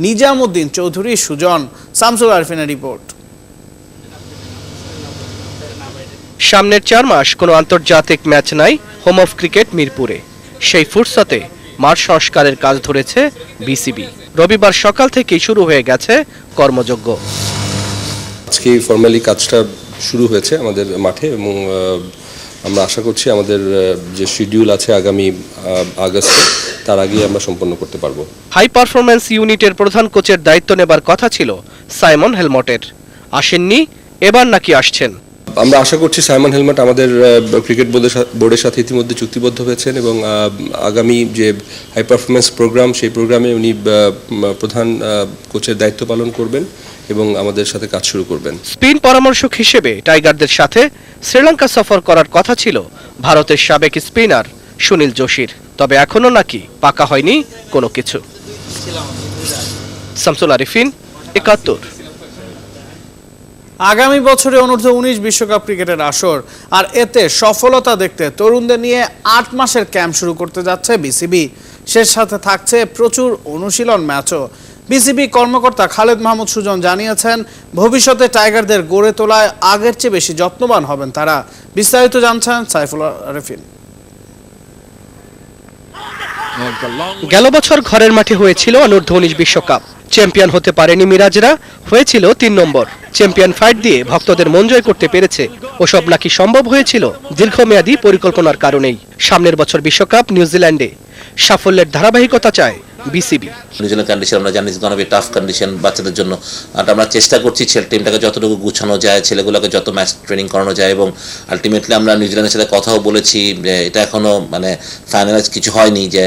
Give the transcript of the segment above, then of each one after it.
Nizamuddin Chowdhury Sujan. Shamsul আরিফিনের report. সামনের 4 মাস কোনো আন্তর্জাতিক ম্যাচ নাই হোম অফ ক্রিকেট মিরপুরে। সেই ফুরসতে মাঠ সংস্কারের কাজ ধরেছে বিসিবি। রবিবার সকাল থেকেই শুরু হয়ে গেছে কর্মযজ্ঞ। আজকে ফর্মালি কাজটা শুরু হয়েছে আমাদের মাঠে এবং আমরা আশা করছি আমাদের যে শিডিউল আছে আগামী আগস্টে তার আগেই আমরা সম্পন্ন করতে পারবো। হাই পারফরম্যান্স ইউনিটের প্রধান কোচের দায়িত্ব নেবার কথা ছিল সাইমন হেলমটের। আসেননি, এবার নাকি আসছেন। আমরা আশা করছি সাইমন হেলমট আমাদের ক্রিকেট বোর্ডের সাথে ইতিমধ্যে চুক্তিবদ্ধ হয়েছেন এবং আগামী যে হাই পারফরমেন্স প্রোগ্রাম সেই প্রোগ্রামে উনি প্রধান কোচের দায়িত্ব পালন করবেন এবং আমাদের সাথে কাজ শুরু করবেন। স্পিন পরামর্শক হিসেবে টাইগারদের সাথে শ্রীলঙ্কা সফর করার কথা ছিল ভারতের সাবেক স্পিনার সুনীল জোশীর। তবে এখনো নাকি পাকা হয়নি কোনো কিছু। শামসুল আরিফিন, ৭১। আগামী বছরে অনূর্ধ্ব 19 বিশ্বকাপ ক্রিকেটের আসর, আর এতে সফলতা দেখতে তরুণদের নিয়ে 8 মাসের ক্যাম্প শুরু করতে যাচ্ছে বিসিবি। সে সাথে থাকছে প্রচুর অনুশীলন ম্যাচও। বিসিবি কর্মকর্তা খালেদ মাহমুদ সুজন জানিয়েছেন, ভবিষ্যতে টাইগারদের গড়ে তোলায় আগের চেয়ে বেশি যত্নবান হবেন তারা। বিস্তারিত জানছেন সাইফুল আরিফিন। গেল বছর ঘরের মাঠে হয়েছিল অনূর্ধ্ব 19 বিশ্বকাপ। চ্যাম্পিয়ন হতে পারেনি মিরাজরা, হয়েছিল 3 নম্বর। চ্যাম্পিয়ন ফাইট দিয়ে ভক্তদের মন জয় করতে পেরেছে। ওসব নাকি সম্ভব হয়েছিল দীর্ঘমেয়াদী পরিকল্পনার কারণেই। সামনের বছর বিশ্বকাপ নিউজিল্যান্ডে। সাফল্যের ধারাবাহিকতা চায় বিসিবি। নিউজিল্যান্ড কন্ডিশন আমরা জানি অনেক টাফ কন্ডিশন বাচ্চাদের জন্য, আর আমরা চেষ্টা করছি টিমটাকে যতটুকু গুছানো যায়, ছেলেগুলোকে যত ম্যাচ ট্রেনিং করানো যায় এবং আলটিমেটলি আমরা নিউজিল্যান্ডের সাথে কথাও বলেছি যে এটা এখনো ফাইনালাইজ কিছু হয়নি যে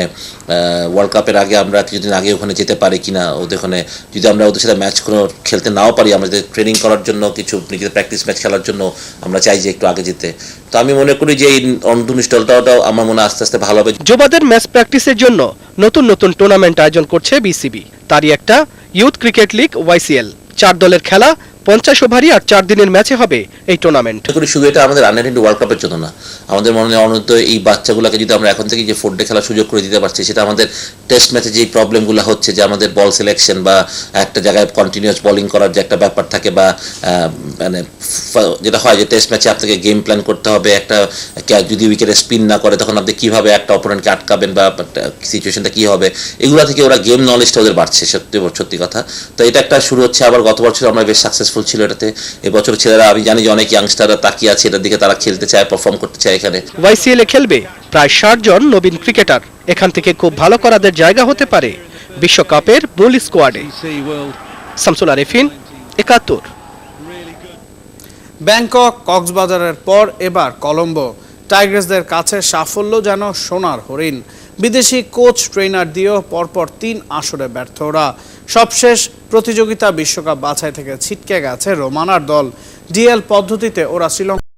ওয়ার্ল্ড কাপের আগে আমরা কিছুদিন আগে ওখানে যেতে পারি কিনা। ওখানে যদি আমরা ওদের সাথে ম্যাচ কোনো খেলতে নাও পারি, আমাদের ট্রেনিং করার জন্য কিছু নিজেদের প্র্যাকটিস ম্যাচ খেলার জন্য আমরা চাই যে একটু আগে যেতে। তো আমি মনে করি যে এই অনূর্ধ্ব দলটাও আমার মনে আস্তে আস্তে ভালো হবে। যুবাদের ম্যাচ প্র্যাকটিসের জন্য নতুন নতুন টুর্নামেন্ট আয়োজন করছে বিসিবি। তারই একটা ইউথ ক্রিকেট লিগ YCL। 4 দলের খেলা, 50 ওভারই আর 4 দিনের ম্যাচে হবে এই টুর্নামেন্ট। শুধু এটা আমাদের আন্ডার-20 ওয়ার্ল্ড কাপের জন্য না, আমাদের মনে হয় অনন্ত এই বাচ্চাগুলোকে যদি আমরা এখন থেকে যে 4 ডে খেলার সুযোগ করে দিতে পারছি, সেটা আমাদের টেস্ট ম্যাচে যে প্রবলেমগুলো হচ্ছে, যে আমাদের বল সিলেকশন বা একটা জায়গায় কন্টিনিউয়াস বোলিং করার যে একটা ব্যাপার থাকে, বা যেটা হয় যে টেস্ট ম্যাচে আপনাকে গেম প্ল্যান করতে হবে। একটা যদি উইকেটে স্পিন না করে তখন আপনি কীভাবে একটা অপোনেন্টকে আটকাবেন বা সিচুয়েশনটা কী হবে, এগুলো থেকে ওরা গেম নলেজটা ওদের বাড়ছে। সত্যি কথা। তো এটা একটা শুরু হচ্ছে। আবার গত বছর আমরা বেশ সাকসেসফুল ছিল এটাতে। এবছর ছেলেরা, আমি জানি যে অনেক ইয়াংস্টাররা তাকিয়ে আছে এটার দিকে, তারা খেলতে চায়, পারফর্ম করতে চায় এখানে। YCL এ খেলবে প্রায় 60 জন নবীন ক্রিকেটার। এখান থেকে খুব ভালো করাদের জায়গা হতে পারে বিশ্বকাপের মূল স্কোয়াডে। শামসুল আরিফিন, ৭১। ব্যাংকক, কক্সবাজারের পর এবার কলম্বো। টাইগার্সদের কাছে সাফল্য যেন সোনার হরিণ। বিদেশি কোচ ট্রেনার দিয়েও পরপর 3 আসরে ব্যর্থ ওরা। সবশেষ প্রতিযোগিতা বিশ্বকাপ বাছাই থেকে ছিটকে গেছে রোমানার দল। ডিএল পদ্ধতিতে ওরা শ্রীলঙ্কা